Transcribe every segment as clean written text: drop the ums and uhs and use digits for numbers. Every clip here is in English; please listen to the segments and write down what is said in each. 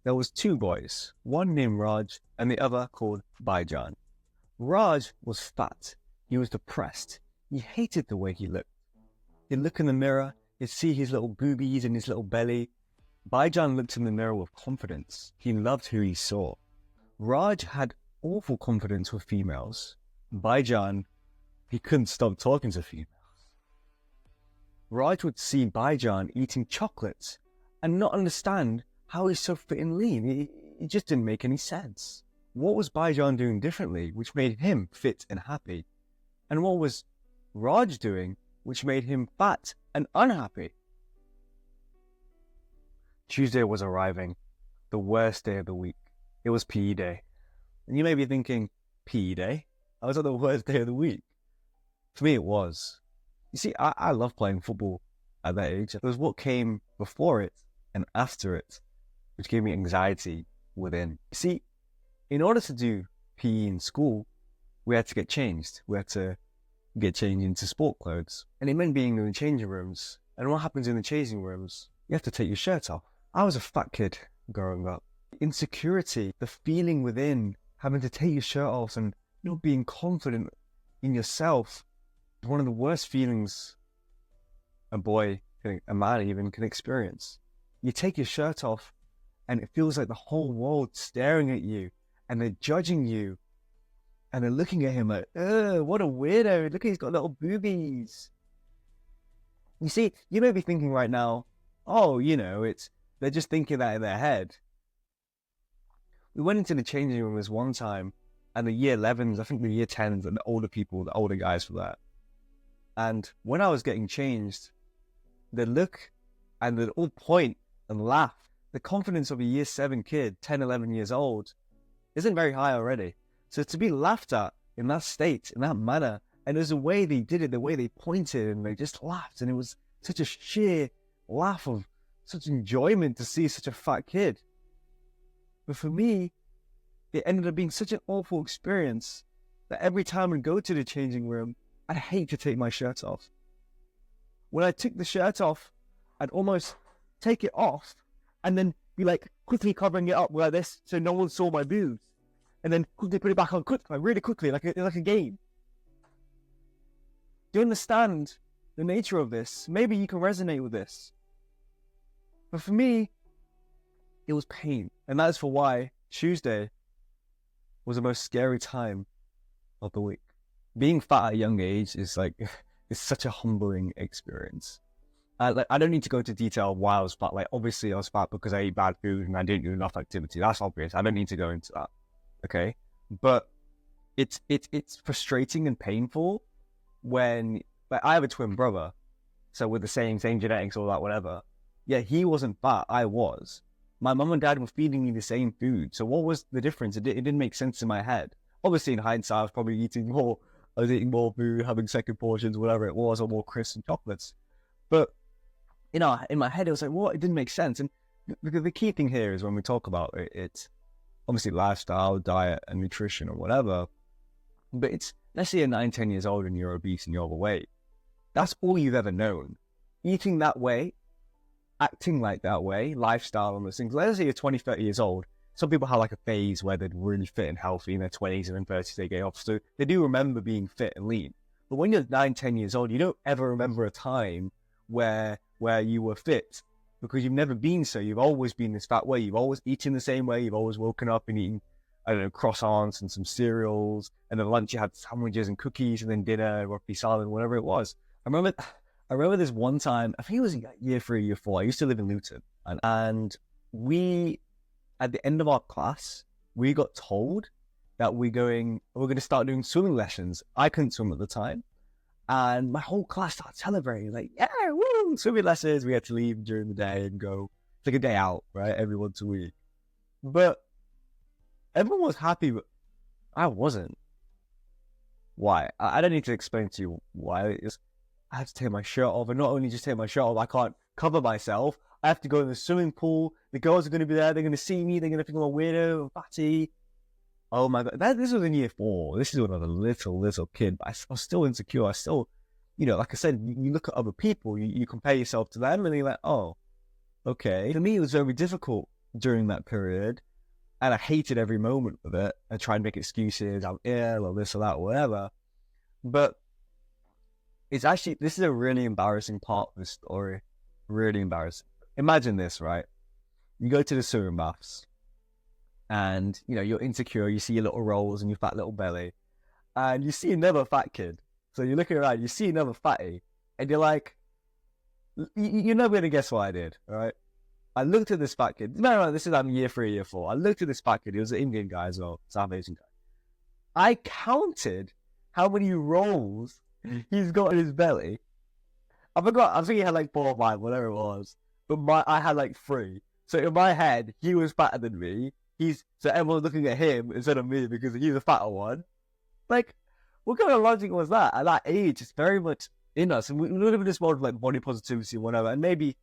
There was two boys, one named Raj and the other called Baijan. Raj was fat. He was depressed. He hated the way he looked. He'd look in the mirror, he'd see his little boobies and his little belly. Baijan looked in the mirror with confidence. He loved who he saw. Raj had awful confidence with females. Baijan, he couldn't stop talking to females. Raj would see Baijan eating chocolates and not understand how he's so fit and lean. It just didn't make any sense. What was Baijan doing differently, which made him fit and happy? And what was Raj doing, which made him fat and unhappy? Tuesday was arriving, the worst day of the week. It was PE day. And you may be thinking, PE day? I was on the worst day of the week. For me, it was. You see, I love playing football at that age. It was what came before it and after it, which gave me anxiety within. You see, in order to do PE in school, we had to get changed. We had to get changed into sport clothes. And it meant being in the changing rooms. And what happens in the changing rooms? You have to take your shirt off. I was a fat kid growing up. Insecurity, the feeling within, having to take your shirt off and not being confident in yourself, is one of the worst feelings a man even can experience. You take your shirt off and it feels like the whole world's staring at you and they're judging you and they're looking at him like, what a weirdo, look, he's got little boobies. You see, you may be thinking right now, oh, they're just thinking that in their head. We went into the changing room this one time, and the year 11s, I think the year 10s, and the older people, the older guys for that. And when I was getting changed, they'd look and they'd all point and laugh. The confidence of a year 7 kid, 10, 11 years old, isn't very high already. So to be laughed at in that state, in that manner, and there's a way they did it, the way they pointed and they just laughed, and it was such a sheer laugh of such enjoyment to see such a fat kid. But for me, it ended up being such an awful experience that every time I'd go to the changing room, I'd hate to take my shirt off. When I took the shirt off, I'd almost take it off and then be like quickly covering it up like this so no one saw my boobs. And then quickly put it back on really quickly, like a game. Do you understand the nature of this? Maybe you can resonate with this. But for me, it was pain. And that is for why Tuesday was the most scary time of the week. Being fat at a young age is it's such a humbling experience. I don't need to go into detail of why I was fat. Like, obviously I was fat because I ate bad food and I didn't do enough activity. That's obvious. I don't need to go into that. Okay? But it's frustrating and painful when, I have a twin brother. So with the same genetics, all that, whatever. Yeah, he wasn't fat, I was. My mum and dad were feeding me the same food. So what was the difference? It didn't make sense in my head. Obviously, in hindsight, I was probably eating more. I was eating more food, having second portions, whatever it was, or more crisps and chocolates. But, in my head, it was like, what? It didn't make sense. And the key thing here is when we talk about it, it's obviously lifestyle, diet, and nutrition, or whatever. But it's, let's say you're 9, 10 years old and you're obese and you're overweight. That's all you've ever known. Eating that way, acting like that way, lifestyle and those things. Let's say you're 20, 30 years old. Some people have like a phase where they're really fit and healthy in their 20s and then 30s they get off. So they do remember being fit and lean. But when you're 9, 10 years old, you don't ever remember a time where you were fit because you've never been so. You've always been this fat way. You've always eaten the same way. You've always woken up and eaten, I don't know, croissants and some cereals. And then lunch you had sandwiches and cookies and then dinner, rugby salad, whatever it was. I remember this one time, I think it was year 3, year 4. I used to live in Luton. And we, at the end of our class, we got told that we're going to start doing swimming lessons. I couldn't swim at the time. And my whole class started celebrating, like, yeah, woo, swimming lessons. We had to leave during the day and go take a day out, right, every once a week. But everyone was happy, but I wasn't. Why? I don't need to explain to you why. I had to take my shirt off, and not only just take my shirt off, I can't cover myself. I have to go in the swimming pool. The girls are going to be there. They're going to see me. They're going to think I'm a weirdo, fatty. Oh my God. This was in year 4. This is when I was a little kid, but I was still insecure. I still, like I said, you look at other people, you compare yourself to them, and you're like, oh, okay. For me, it was very difficult during that period. And I hated every moment of it. I tried to make excuses. I'm ill or this or that or whatever. But it's actually, this is a really embarrassing part of the story. Really embarrassing. Imagine this, right? You go to the swimming baths and, you know, you're insecure. You see your little rolls and your fat little belly. And you see another fat kid. So you're looking around, you see another fatty. And you're like, you're never going to guess what I did, right? I looked at this fat kid. No, this is year 3, year 4. I looked at this fat kid. He was an Indian guy as well, South Asian guy. I counted how many rolls he's got in his belly. I forgot. I think he had like 4 or 5, whatever it was. But I had like 3. So in my head, he was fatter than me. So everyone's looking at him instead of me because he's the fatter one. Like, what kind of logic was that? At that age, it's very much in us. And we live in this world of like body positivity and whatever. And maybe,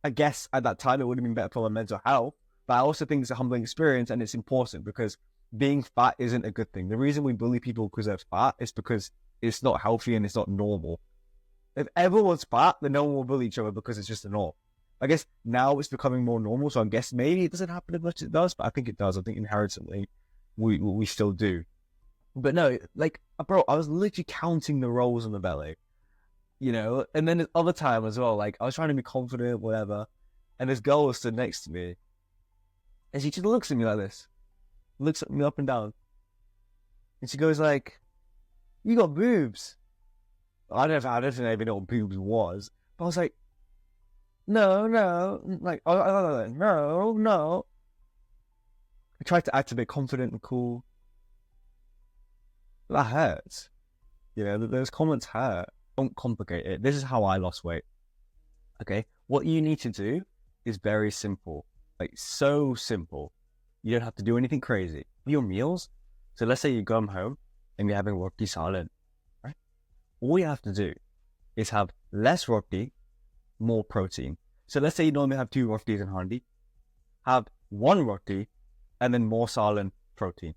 I guess at that time it would have been better for my mental health, but I also think it's a humbling experience and it's important because being fat isn't a good thing. The reason we bully people because they're fat is because it's not healthy and it's not normal. If everyone's fat, then no one will bully each other because it's just a norm. I guess now it's becoming more normal, so I guess maybe it doesn't happen as much as it does, but I think it does. I think inherently we still do. But no, like, bro, I was literally counting the rolls on the belly. You know, and then the other time as well, like I was trying to be confident, whatever, and this girl was stood next to me, and she just looks at me like this, looks at me up and down, and she goes like, "You got boobs." I don't think I even know what boobs was, but I was like, "No, like, no." I tried to act a bit confident and cool. That hurts, you know. Those comments hurt. Don't complicate it. This is how I lost weight. Okay, what you need to do is very simple, like so simple. You don't have to do anything crazy. Your meals. So let's say you come home and you're having roti salad, right? All you have to do is have less roti, more protein. So let's say you normally have 2 rotis in handi, have 1 roti, and then more salad protein.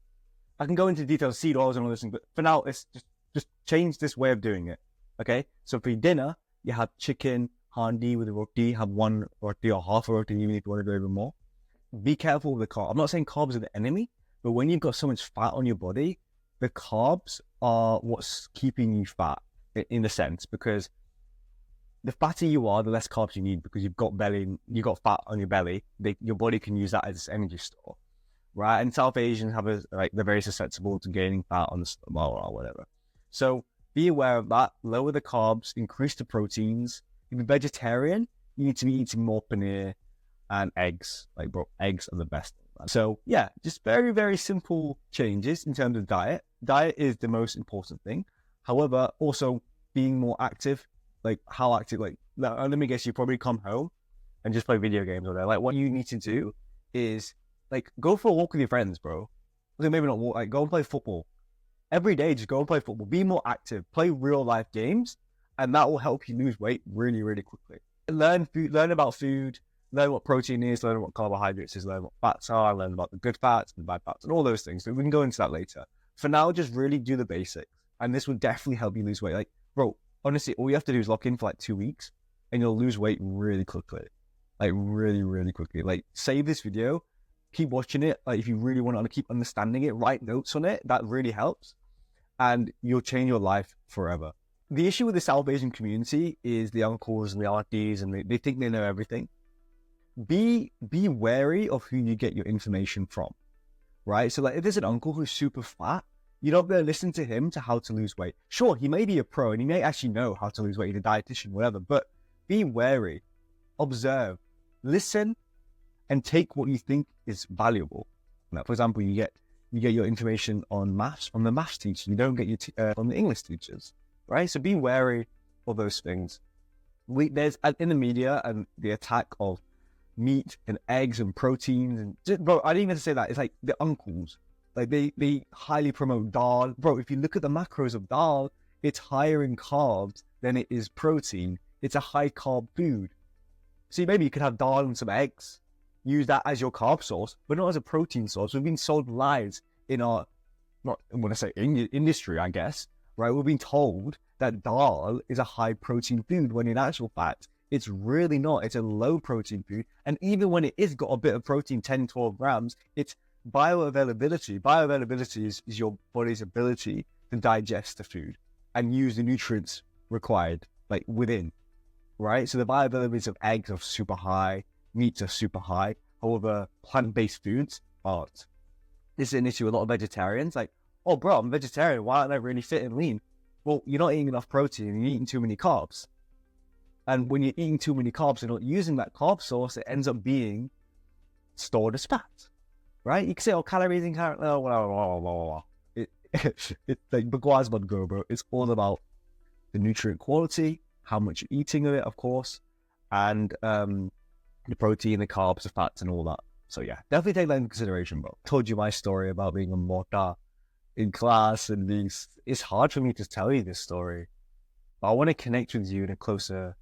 I can go into details, seed oils and all this thing, but for now, it's just change this way of doing it. Okay, so for dinner, you have chicken, handi with a roti, have 1 roti or half a roti, even if you want to do even more. Be careful with the carb. I'm not saying carbs are the enemy, but when you've got so much fat on your body, the carbs are what's keeping you fat, in a sense, because the fatter you are, the less carbs you need, because you've got fat on your belly. Your body can use that as energy store, right? And South Asians they're very susceptible to gaining fat on the stomach or whatever. So be aware of that. Lower the carbs, increase the proteins. If you're vegetarian, you need to be eating more paneer and eggs. Like, bro, eggs are the best. So yeah, just very, very simple changes in terms of diet. Diet is the most important thing. However, also being more active. Like, how active? Like, let me guess, you probably come home and just play video games all day. Like, what you need to do is, like, go for a walk with your friends, bro. Like, maybe not walk, like, go and play football. Every day, just go and play football. Be more active. Play real life games, and that will help you lose weight really, really quickly. Learn about food. Learn what protein is. Learn what carbohydrates is. Learn what fats are. Learn about the good fats and bad fats and all those things. But we can go into that later. For now, just really do the basics, and this will definitely help you lose weight. Like, bro, honestly, all you have to do is lock in for like 2 weeks, and you'll lose weight really quickly. Like, really, really quickly. Like, save this video. Keep watching it. Like, if you really want to keep understanding it, write notes on it. That really helps. And you'll change your life forever. The issue with the South Asian community is the uncles and the aunties, and they think they know everything. Be wary of who you get your information from, right? So, like, if there's an uncle who's super fat, you're not going to listen to him to how to lose weight. Sure, he may be a pro and he may actually know how to lose weight, he's a dietitian, whatever, but be wary, observe, listen, and take what you think is valuable. Now, for example, you get your information on maths from the maths teacher. You don't get from the English teachers, right? So be wary of those things. There's in the media and the attack of meat and eggs and proteins and bro, I didn't even say that. It's like the uncles, like they highly promote dal. Bro, if you look at the macros of dal, it's higher in carbs than it is protein. It's a high carb food. See, maybe you could have dal and some eggs. Use that as your carb source, but not as a protein source. We've been sold lies in our, not when I say industry, I guess, right? We've been told that dal is a high protein food when in actual fact, It's really not. It's a low protein food. And even when it is got a bit of protein, 10, 12 grams, it's bioavailability. Bioavailability is your body's ability to digest the food and use the nutrients required, like within, right? So the bioavailability of eggs are super high, meats are super high. However, plant-based foods aren't. This is an issue with a lot of vegetarians. Like, oh, bro, I'm vegetarian. Why aren't I really fit and lean? Well, you're not eating enough protein. You're eating too many carbs. And when you're eating too many carbs and not using that carb source, it ends up being stored as fat, right? You can say, oh, calories and calories, blah, blah, blah, blah, blah. It's like Bagua's mud go, bro. It's all about the nutrient quality, how much you're eating of it, of course, and the protein, the carbs, the fats, and all that. So yeah, definitely take that into consideration, bro. Told you my story about being a mota in class and being, it's hard for me to tell you this story, but I want to connect with you in a closer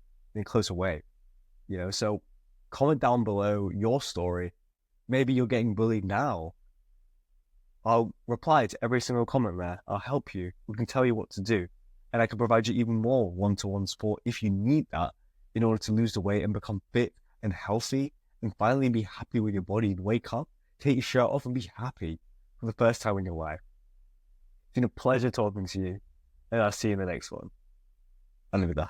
way, you know? So comment down below your story. Maybe you're getting bullied now. I'll reply to every single comment there. I'll help you. We can tell you what to do. And I can provide you even more one-to-one support if you need that in order to lose the weight and become fit and healthy and finally be happy with your body and wake up, take your shirt off and be happy for the first time in your life. It's been a pleasure talking to you, and I'll see you in the next one. I'll leave it there.